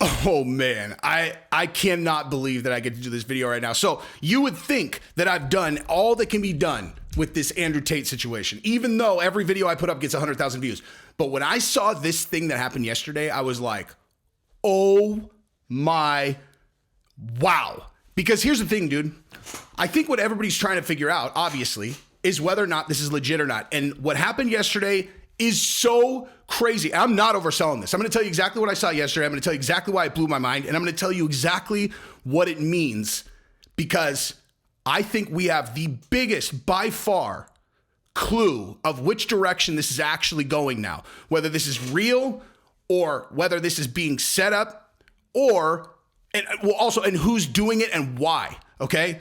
Oh man, I cannot believe that I get to do this video right now. So you would think that I've done all that can be done with this Andrew Tate situation, even though every video I put up gets 100,000 views. But when I saw this thing that happened yesterday, I was like, oh my, wow. Because here's the thing, dude. I think what everybody's trying to figure out, obviously, is whether or not this is legit or not. And what happened yesterday is so crazy. I'm not overselling this. I'm going to tell you exactly what I saw yesterday. I'm going to tell you exactly why it blew my mind. And I'm going to tell you exactly what it means, because I think we have the biggest, by far, clue of which direction this is actually going now. Whether this is real or whether this is being set up, or, and who's doing it and why, okay?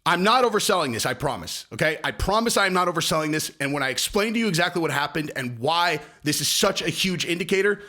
I'm not overselling this, I promise, okay? I promise I am not overselling this, and when I explain to you exactly what happened and why this is such a huge indicator,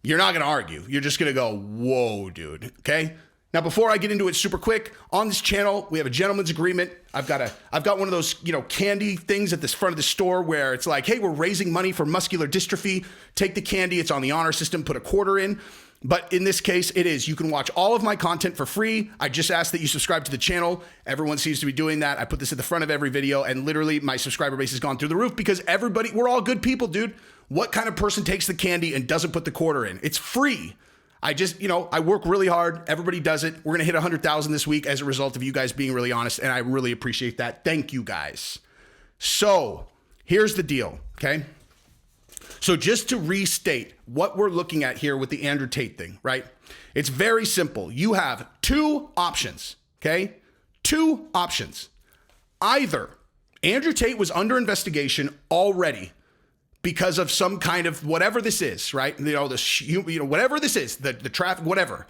you're not gonna argue. You're just gonna go, whoa, dude, okay? Now, before I get into it super quick, on this channel, we have a gentleman's agreement. I've got one of those, candy things at the front of the store where it's like, hey, we're raising money for muscular dystrophy. Take the candy, it's on the honor system, put a quarter in. But in this case, it is. You can watch all of my content for free. I just ask that you subscribe to the channel. Everyone seems to be doing that. I put this at the front of every video, and literally my subscriber base has gone through the roof because we're all good people, dude. What kind of person takes the candy and doesn't put the quarter in? It's free. I just, I work really hard. Everybody does it. We're going to hit 100,000 this week as a result of you guys being really honest, and I really appreciate that. Thank you guys. So here's the deal, okay? So just to restate what we're looking at here with the Andrew Tate thing, right? It's very simple. You have two options, okay? Two options. Either Andrew Tate was under investigation already because of some kind of whatever this is, right? Whatever this is, the traffic, whatever.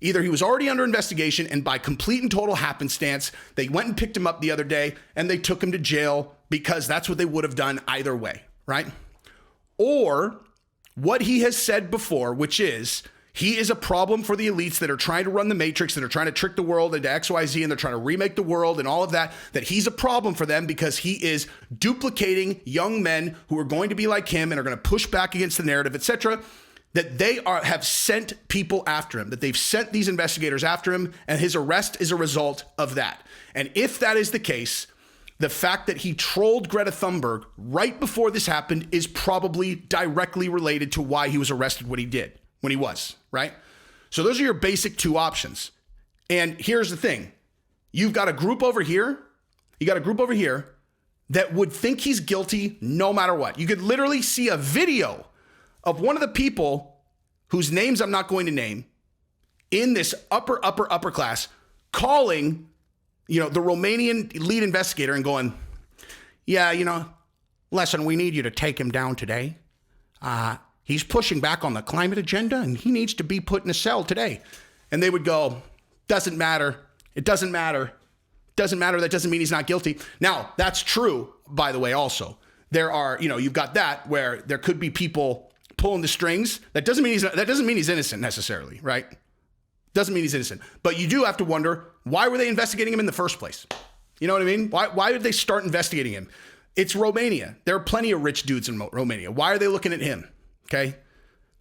Either he was already under investigation and by complete and total happenstance, they went and picked him up the other day and they took him to jail because that's what they would have done either way, right? Or what he has said before, which is he is a problem for the elites that are trying to run the matrix, that are trying to trick the world into XYZ, and they're trying to remake the world and all of that, that he's a problem for them because he is duplicating young men who are going to be like him and are going to push back against the narrative, etc., that they have sent people after him, that they've sent these investigators after him, and his arrest is a result of that. And if that is the case, the fact that he trolled Greta Thunberg right before this happened is probably directly related to why he was arrested when he was, right? So those are your basic two options. And here's the thing. You've got a group over here. That would think he's guilty no matter what. You could literally see a video of one of the people whose names I'm not going to name in this upper class calling the Romanian lead investigator and going, yeah, listen, we need you to take him down today. He's pushing back on the climate agenda and he needs to be put in a cell today. And they would go, doesn't matter. It doesn't matter. Doesn't matter. That doesn't mean he's not guilty. Now, that's true, by the way, also. There are, you've got that where there could be people pulling the strings. That doesn't mean he's innocent necessarily, right? Doesn't mean he's innocent. But you do have to wonder, why were they investigating him in the first place? You know what I mean? Why did they start investigating him? It's Romania. There are plenty of rich dudes in Romania. Why are they looking at him? Okay.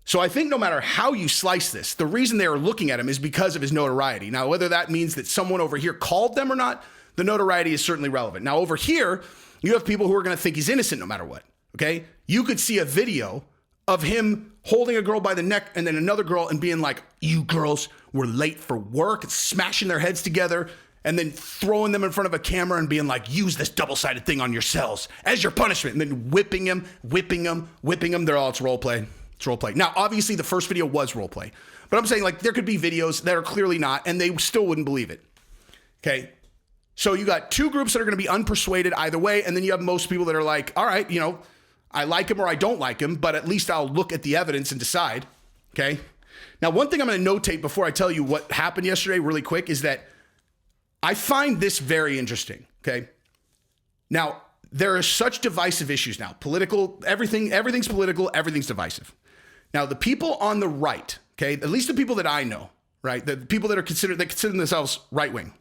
So I think no matter how you slice this, the reason they are looking at him is because of his notoriety. Now, whether that means that someone over here called them or not, the notoriety is certainly relevant. Now, over here, you have people who are going to think he's innocent no matter what. Okay. You could see a video of him holding a girl by the neck and then another girl and being like, you girls were late for work, smashing their heads together, and then throwing them in front of a camera and being like, use this double-sided thing on yourselves as your punishment, and then whipping him. They're all, it's role play. It's role play. Now, obviously, the first video was role play, but I'm saying there could be videos that are clearly not, and they still wouldn't believe it. Okay. So you got two groups that are going to be unpersuaded either way, and then you have most people that are like, all right, I like him or I don't like him, but at least I'll look at the evidence and decide, okay? Now, one thing I'm going to notate before I tell you what happened yesterday really quick is that I find this very interesting, okay? Now, there are such divisive issues now. Political, everything's political, everything's divisive. Now, the people on the right, okay, at least the people that I know, right, the people that consider themselves right-wing,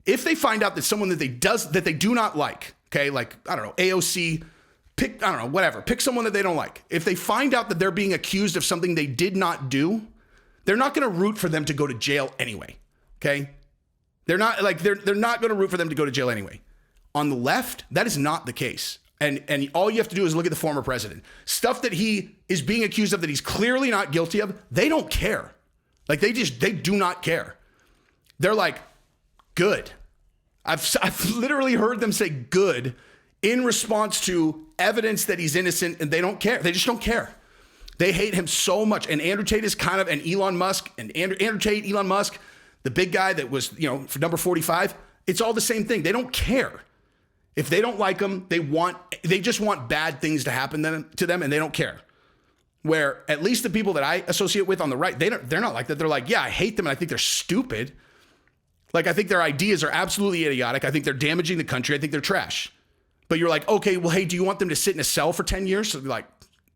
if they find out that someone that they do not like, okay, like, I don't know, AOC, pick someone that they don't like. If they find out that they're being accused of something they did not do, they're not going to root for them to go to jail anyway. Okay. They're not like, they're not going to root for them to go to jail anyway. On the left, that is not the case. And all you have to do is look at the former president. Stuff that he is being accused of that he's clearly not guilty of, they don't care. Like they do not care. They're like, good. I've literally heard them say good in response to evidence that he's innocent, and they don't care. They just don't care. They hate him so much. And Andrew Tate is kind of, and Elon Musk, and Andrew Tate, Elon Musk, the big guy that was, for number 45, it's all the same thing. They don't care. If they don't like them, they just want bad things to happen to them, and they don't care. Where at least the people that I associate with on the right, they're not like that. They're like, yeah, I hate them, and I think they're stupid. Like, I think their ideas are absolutely idiotic. I think they're damaging the country. I think they're trash. But you're like, okay, well, hey, do you want them to sit in a cell for 10 years? So they're like,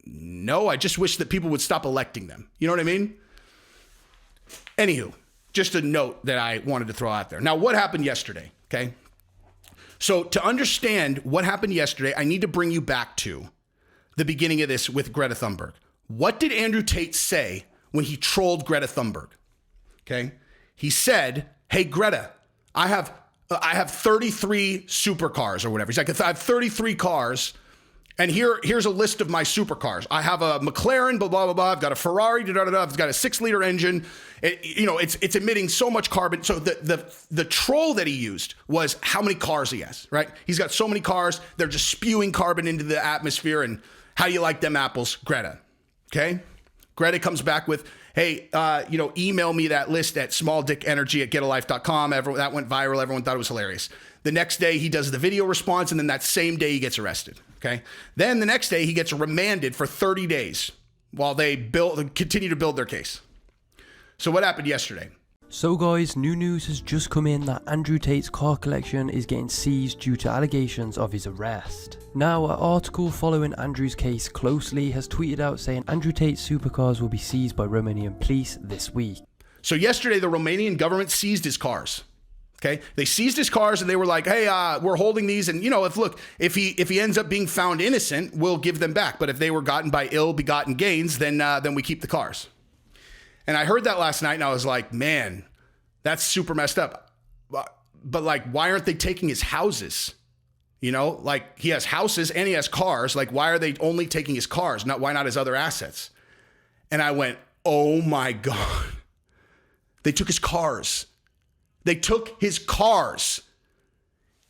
no, I just wish that people would stop electing them. You know what I mean? Anywho, just a note that I wanted to throw out there. Now, what happened yesterday? Okay. So to understand what happened yesterday, I need to bring you back to the beginning of this with Greta Thunberg. What did Andrew Tate say when he trolled Greta Thunberg? Okay. He said, hey, Greta, I have 33 supercars or whatever. He's like, I have 33 cars, and here's a list of my supercars. I have a McLaren, blah, blah, blah, blah. I've got a Ferrari, da, da, da, da. I've got a 6-liter engine. It's emitting so much carbon. So the troll that he used was how many cars he has, right? He's got so many cars. They're just spewing carbon into the atmosphere. And how do you like them apples, Greta? Okay. Greta comes back with, hey, email me that list at smalldickenergy@getalife.com. That went viral. Everyone thought it was hilarious. The next day he does the video response, and then that same day he gets arrested. Okay. Then the next day he gets remanded for 30 days while they continue to build their case. So what happened yesterday? So guys, new news has just come in that Andrew Tate's car collection is getting seized due to allegations of his arrest. Now, an article following Andrew's case closely has tweeted out saying Andrew Tate's supercars will be seized by Romanian police this week. So yesterday, the Romanian government seized his cars. Okay, they seized his cars and they were like, "Hey, we're holding these, and if he ends up being found innocent, we'll give them back. But if they were gotten by ill-begotten gains, then we keep the cars." And I heard that last night, and I was like, "Man, that's super messed up." But like, why aren't they taking his houses? Like he has houses and he has cars. Like, why are they only taking his cars? Why not his other assets? And I went, "Oh my God, they took his cars." They took his cars.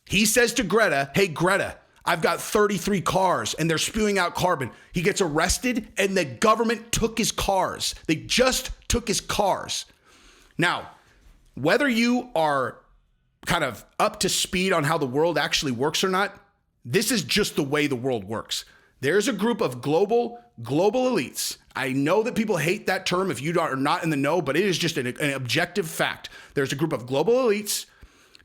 He says to Greta, hey, Greta, I've got 33 cars and they're spewing out carbon. He gets arrested and the government took his cars. They just took his cars. Now, whether you are kind of up to speed on how the world actually works or not, this is just the way the world works. There's a group of global elites. I know that people hate that term if you are not in the know, but it is just an objective fact. There's a group of global elites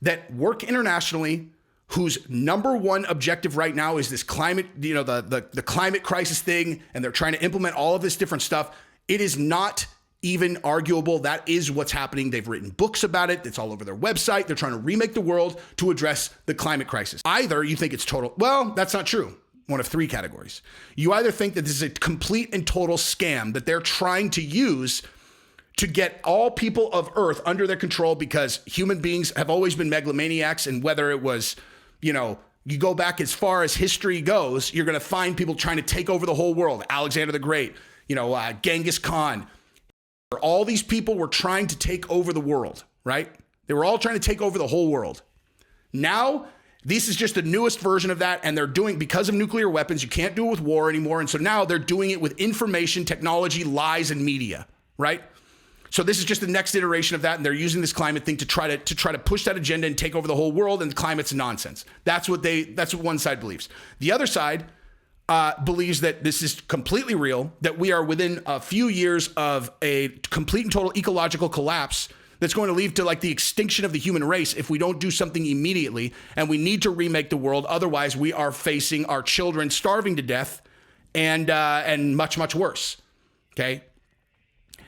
that work internationally whose number one objective right now is this climate, the climate crisis thing, and they're trying to implement all of this different stuff. It is not even arguable. That is what's happening. They've written books about it. It's all over their website. They're trying to remake the world to address the climate crisis. Either you think it's total, well, that's not true. One of three categories. You either think that this is a complete and total scam that they're trying to use to get all people of Earth under their control because human beings have always been megalomaniacs, and whether it was, you go back as far as history goes, you're going to find people trying to take over the whole world. Alexander the Great, Genghis Khan. All these people were trying to take over the world, right? They were all trying to take over the whole world. Now, this is just the newest version of that, and they're doing, because of nuclear weapons, you can't do it with war anymore, and so now they're doing it with information, technology, lies, and media, right? So this is just the next iteration of that, and they're using this climate thing to try to push that agenda and take over the whole world, and the climate's nonsense. That's what one side believes. The other side believes that this is completely real, that we are within a few years of a complete and total ecological collapse that's going to lead to like the extinction of the human race if we don't do something immediately, and we need to remake the world. Otherwise, we are facing our children starving to death and much, much worse. Okay.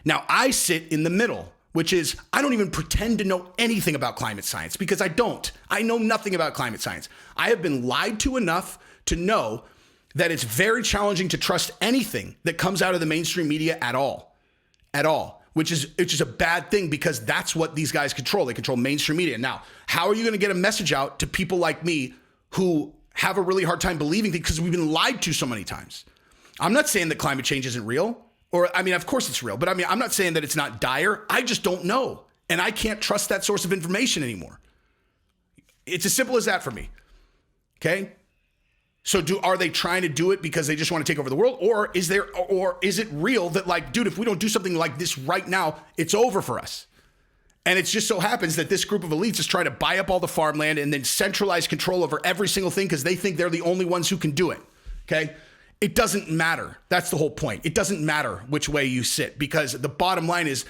Now, I sit in the middle, which is I don't even pretend to know anything about climate science because I don't. I know nothing about climate science. I have been lied to enough to know that it's very challenging to trust anything that comes out of the mainstream media at all. which is a bad thing because that's what these guys control. They control mainstream media. Now, how are you going to get a message out to people like me who have a really hard time believing things because we've been lied to so many times? I'm not saying that climate change isn't real. Or, I mean, of course it's real. But I mean, I'm not saying that it's not dire. I just don't know. And I can't trust that source of information anymore. It's as simple as that for me. Okay? So are they trying to do it because they just want to take over the world? Or is it real that, like, dude, if we don't do something like this right now, it's over for us? And it just so happens that this group of elites is trying to buy up all the farmland and then centralize control over every single thing because they think they're the only ones who can do it. Okay? It doesn't matter. That's the whole point. It doesn't matter which way you sit because the bottom line is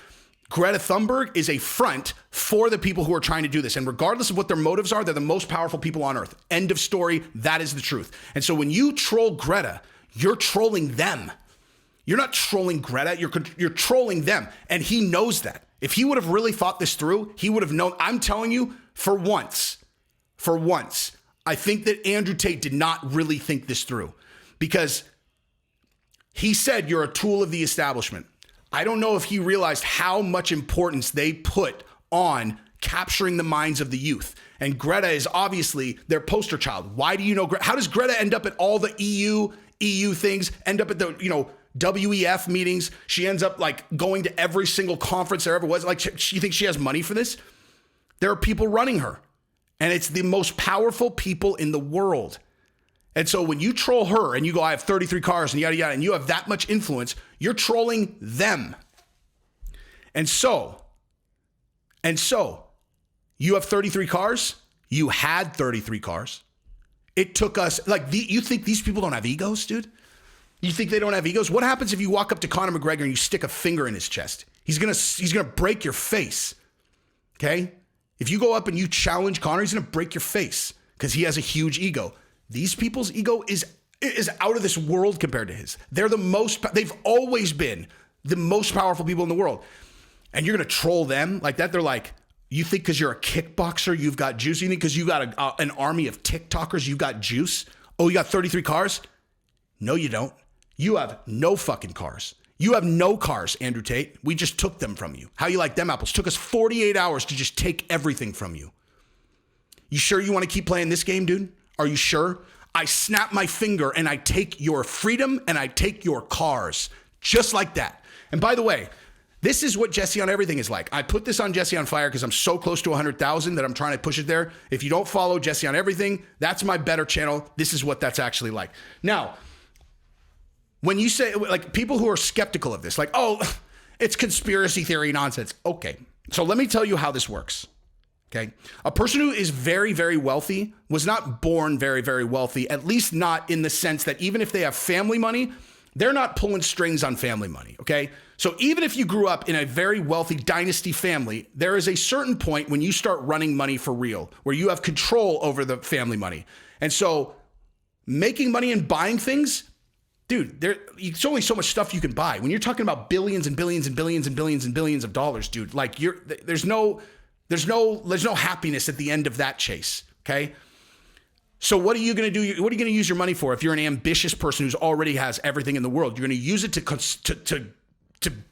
Greta Thunberg is a front for the people who are trying to do this. And regardless of what their motives are, they're the most powerful people on earth. End of story. That is the truth. And so when you troll Greta, you're trolling them. You're not trolling Greta. You're trolling them. And he knows that. If he would have really thought this through, he would have known. I'm telling you, for once, I think that Andrew Tate did not really think this through because he said you're a tool of the establishment. I don't know if he realized how much importance they put on capturing the minds of the youth. And Greta is obviously their poster child. Why do you know Greta? How does Greta end up at all the EU things, end up at the, WEF meetings? She ends up like going to every single conference there ever was. Like, she thinks she has money for this? There are people running her. And it's the most powerful people in the world. And so when you troll her and you go, I have 33 cars and yada, yada, and you have that much influence, you're trolling them. And so you have 33 cars. You had 33 cars. It took us, you think these people don't have egos, dude? You think they don't have egos? What happens if you walk up to Conor McGregor and you stick a finger in his chest? He's gonna break your face, okay? If you go up and you challenge Conor, he's gonna break your face because he has a huge ego. These people's ego is out of this world compared to his. They've always been the most powerful people in the world. And you're going to troll them like that? They're like, you think because you're a kickboxer, you've got juice? You think because you got an army of TikTokers, you got juice? Oh, you got 33 cars? No, you don't. You have no fucking cars. You have no cars, Andrew Tate. We just took them from you. How you like them apples? Took us 48 hours to just take everything from you. You sure you want to keep playing this game, dude? Are you sure? I snap my finger and I take your freedom and I take your cars. Just like that. And by the way, this is what Jesse on Everything is like. I put this on Jesse on Fire because I'm so close to 100,000 that I'm trying to push it there. If you don't follow Jesse on Everything, that's my better channel. This is what that's actually like. Now, when you say, like, people who are skeptical of this, like, oh, it's conspiracy theory nonsense. Okay. So let me tell you how this works. Okay. A person who is very, very wealthy was not born very, very wealthy, at least not in the sense that even if they have family money, they're not pulling strings on family money. Okay. So even if you grew up in a very wealthy dynasty family, there is a certain point when you start running money for real, where you have control over the family money. And so making money and buying things, dude, there's only so much stuff you can buy. When you're talking about billions and billions and billions and billions and billions of dollars, dude, like there's no happiness at the end of that chase, okay? So what are you going to do? What are you going to use your money for if you're an ambitious person who already has everything in the world? You're going to use it to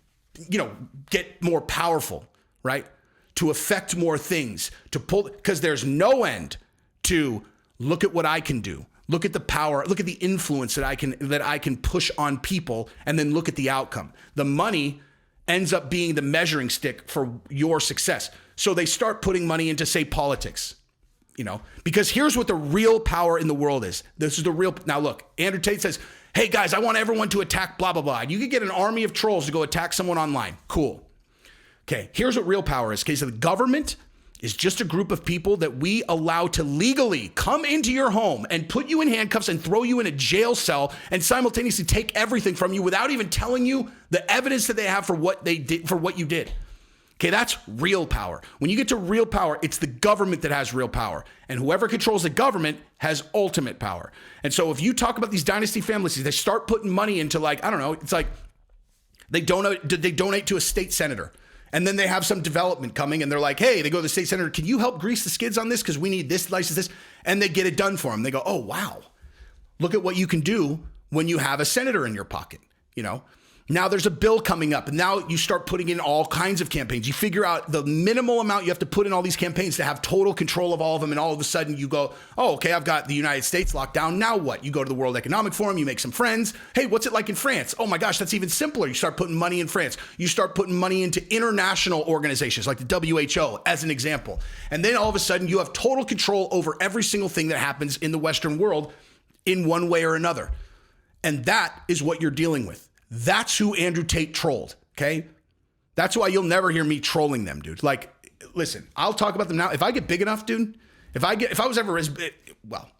get more powerful, right? To affect more things, to pull, because there's no end to look at what I can do. Look at the power, look at the influence that I can push on people, and then look at the outcome. The money ends up being the measuring stick for your success. So they start putting money into, say, politics, because here's what the real power in the world is. This is the real. Now, look, Andrew Tate says, hey, guys, I want everyone to attack blah, blah, blah. You could get an army of trolls to go attack someone online. Cool. Okay, here's what real power is. Okay, so the government is just a group of people that we allow to legally come into your home and put you in handcuffs and throw you in a jail cell and simultaneously take everything from you without even telling you the evidence that they have for what they did, for what you did. Okay, that's real power. When you get to real power, it's the government that has real power. And whoever controls the government has ultimate power. And so if you talk about these dynasty families, they start putting money into, like, I don't know, it's like they donate to a state senator. And then they have some development coming and they're like, hey, they go to the state senator, can you help grease the skids on this? Because we need this, license, this. And they get it done for them. They go, oh, wow. Look at what you can do when you have a senator in your pocket, Now there's a bill coming up, and now you start putting in all kinds of campaigns. You figure out the minimal amount you have to put in all these campaigns to have total control of all of them, and all of a sudden you go, oh, okay, I've got the United States locked down. Now what? You go to the World Economic Forum, you make some friends. Hey, what's it like in France? Oh my gosh, that's even simpler. You start putting money in France. You start putting money into international organizations like the WHO, as an example. And then all of a sudden you have total control over every single thing that happens in the Western world in one way or another. And that is what you're dealing with. That's who Andrew Tate trolled, okay? That's why you'll never hear me trolling them, dude. Like, listen, I'll talk about them now. If I get big enough, dude, if I was ever as big, well,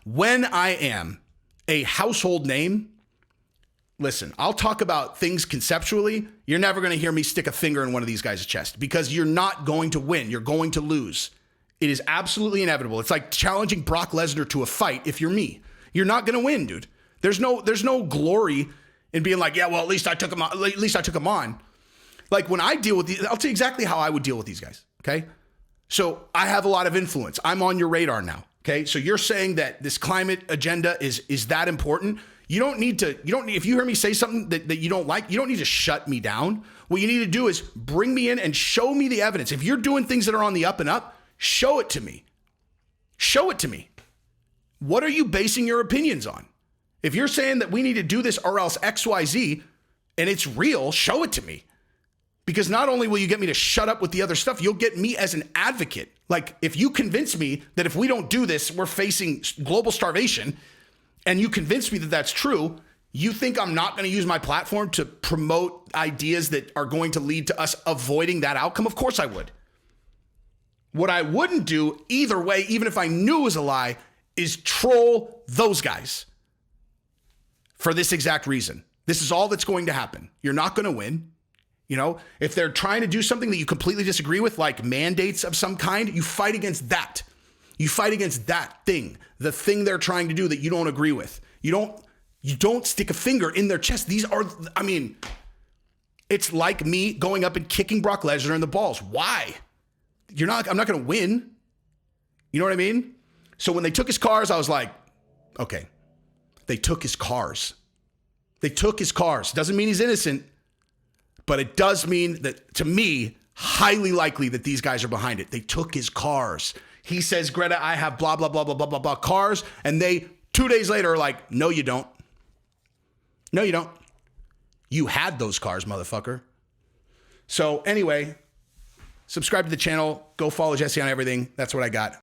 when I am a household name, listen, I'll talk about things conceptually. You're never going to hear me stick a finger in one of these guys' chest because you're not going to win. You're going to lose. It is absolutely inevitable. It's like challenging Brock Lesnar to a fight if you're me. You're not going to win, dude. There's no glory and being like, yeah, well, at least I took him on. Like when I deal with these, I'll tell you exactly how I would deal with these guys. Okay. So I have a lot of influence. I'm on your radar now. Okay. So you're saying that this climate agenda is that important. You don't need, if you hear me say something that you don't like, you don't need to shut me down. What you need to do is bring me in and show me the evidence. If you're doing things that are on the up and up, show it to me. Show it to me. What are you basing your opinions on? If you're saying that we need to do this or else XYZ and it's real, show it to me. Because not only will you get me to shut up with the other stuff, you'll get me as an advocate. Like if you convince me that if we don't do this, we're facing global starvation, and you convince me that that's true, you think I'm not going to use my platform to promote ideas that are going to lead to us avoiding that outcome? Of course I would. What I wouldn't do either way, even if I knew it was a lie, is troll those guys. For this exact reason. This is all that's going to happen. You're not going to win. You know, if they're trying to do something that you completely disagree with, like mandates of some kind, you fight against that. You fight against that thing, the thing they're trying to do that you don't agree with. You don't stick a finger in their chest. These are, I mean, it's like me going up and kicking Brock Lesnar in the balls. Why? I'm not going to win. You know what I mean? So when they took his cars, I was like, okay. They took his cars. They took his cars. Doesn't mean he's innocent, but it does mean that, to me, highly likely that these guys are behind it. They took his cars. He says, Greta, I have blah, blah, blah, blah, blah, blah, blah cars. And they, 2 days later, are like, no, you don't. No, you don't. You had those cars, motherfucker. So anyway, subscribe to the channel. Go follow Jesse on everything. That's what I got.